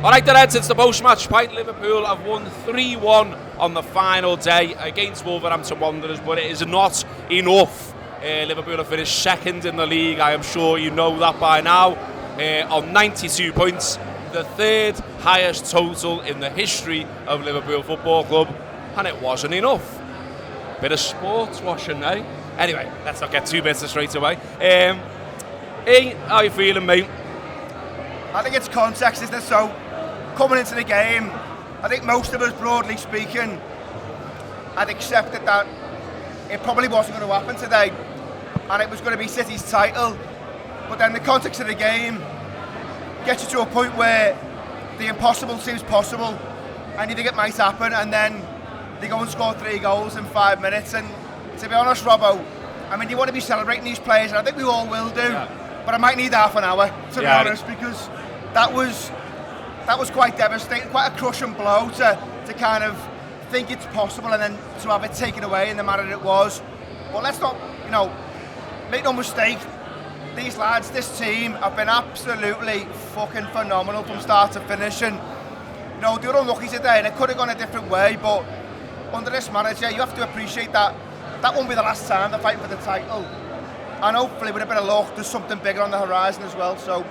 Alright, the Reds, it's the post-match pint. Liverpool have won 3-1 on the final day against Wolverhampton Wanderers, but it is not enough. Liverpool have finished second in the league, I am sure you know that by now, on 92 points, the third highest total in the history of Liverpool Football Club, and it wasn't enough. Bit of sports washing, eh? Anyway, let's not get too bitter straight away. Hey, how you feeling, mate? I think it's context, isn't it? So, coming into the game, I think most of us, broadly speaking, had accepted that it probably wasn't going to happen today, and it was going to be City's title. But then the context of the game gets you to a point where the impossible seems possible, and you think it might happen, and then they go and score 3 goals in 5 minutes. And to be honest, Robbo, I mean, you want to be celebrating these players, and I think we all will do. Yeah. But I might need half an hour, to be honest, because that was quite devastating, quite a crushing blow to kind of think it's possible and then to have it taken away in the manner it was. But let's not, make no mistake, these lads, this team have been absolutely fucking phenomenal from start to finish. And, they were unlucky today and it could have gone a different way, but under this manager, you have to appreciate that won't be the last time they're fighting for the title. And hopefully with a bit of luck, there's something bigger on the horizon as well, so.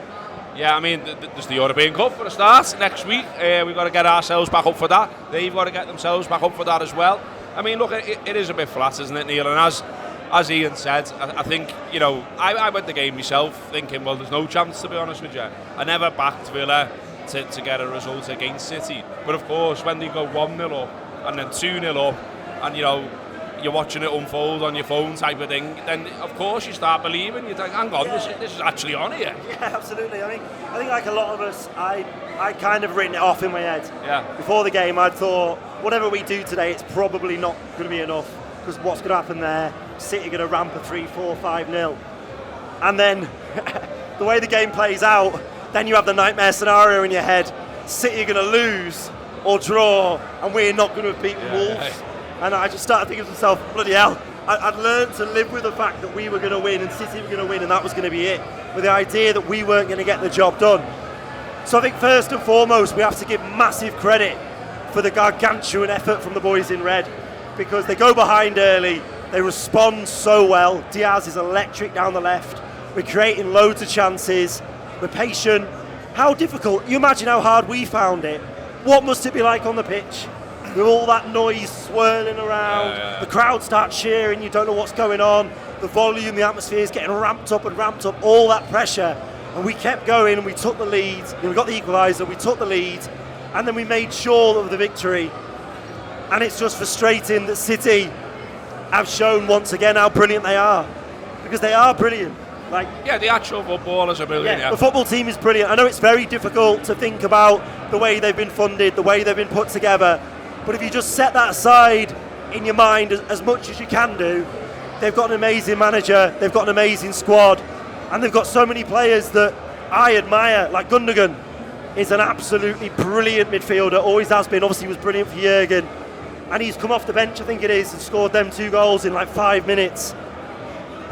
Yeah, I mean, there's the European Cup for a start next week. We've got to get ourselves back up for that. They've got to get themselves back up for that as well. I mean, look, it is a bit flat, isn't it, Neil? And as Ian said, I think, I went the game myself thinking, well, there's no chance, to be honest with you. I never backed Villa to get a result against City. But of course, when they go 1-0 up and then 2-0 up and, you're watching it unfold on your phone type of thing, then of course you start believing. You think, hang on, this is actually on here. Yeah, absolutely. I think like a lot of us, I kind of written it off in my head. Yeah. Before the game, I thought, whatever we do today, it's probably not going to be enough, because what's going to happen there? City are going to ramp a 3-4, 5-0. And then, the way the game plays out, then you have the nightmare scenario in your head. City are going to lose or draw, and we're not going to have beaten Wolves. Yeah. And I just started thinking to myself, bloody hell, I'd learned to live with the fact that we were going to win and City were going to win, and that was going to be it, with the idea that we weren't going to get the job done. So I think first and foremost, we have to give massive credit for the gargantuan effort from the boys in red, because they go behind early, they respond so well. Diaz is electric down the left, we're creating loads of chances, we're patient. How difficult, you imagine how hard we found it. What must it be like on the pitch? With all that noise swirling around, the crowd starts cheering, you don't know what's going on, the volume, the atmosphere is getting ramped up, all that pressure, and we kept going and we took the lead, and we got the equaliser, we took the lead, and then we made sure of the victory. And it's just frustrating that City have shown once again how brilliant they are, because they are brilliant. The actual footballers are brilliant. The football team is brilliant. I know it's very difficult to think about the way they've been funded, the way they've been put together, but if you just set that aside in your mind as much as you can do, they've got an amazing manager, they've got an amazing squad, and they've got so many players that I admire, like Gundogan is an absolutely brilliant midfielder, always has been, obviously was brilliant for Jurgen, and he's come off the bench, I think it is, and scored them 2 goals in 5 minutes.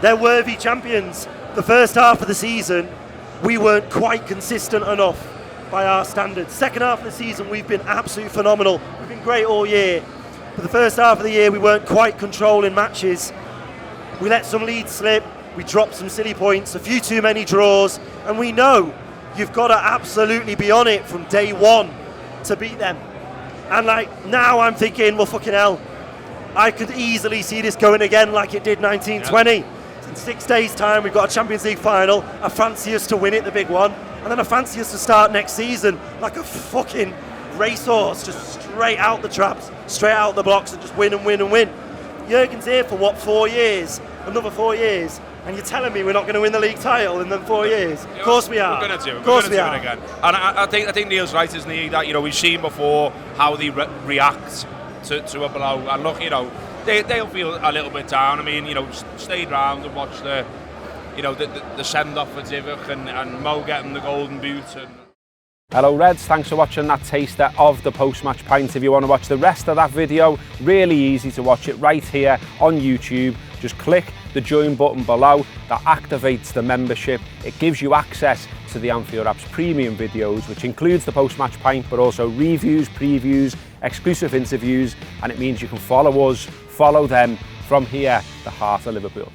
They're worthy champions. The first half of the season, we weren't quite consistent enough by our standards. Second half of the season, we've been absolutely phenomenal. We've been great all year. But the first half of the year, we weren't quite controlling matches. We let some leads slip. We dropped some silly points, a few too many draws. And we know you've got to absolutely be on it from day one to beat them. And now I'm thinking, well, fucking hell, I could easily see this going again like it did 1920. Yeah. In 6 days' time, we've got a Champions League final. I fancy us to win it, the big one. And then I fancy us to start next season like a fucking racehorse, just straight out the traps, straight out the blocks, and just win and win and win. Jurgen's here for 4 years? Another 4 years. And you're telling me we're not going to win the league title in them 4 years? Of course we are. We're going to do. Of course we are. It again. And I think Neil's right, isn't he? That we've seen before how they react to a blow. And look, they'll feel a little bit down. I mean, stayed round and watched the send off for Divock and Mo getting the golden boot, and Hello Reds, thanks for watching that taster of the post-match pint. If you want to watch the rest of that video, really easy to watch it right here on YouTube. Just click the join button below, that activates the membership. It gives you access to the Anfield Wrap's premium videos, which includes the post-match pint, but also reviews, previews, exclusive interviews, and it means you can follow us, follow them from here, the heart of Liverpool.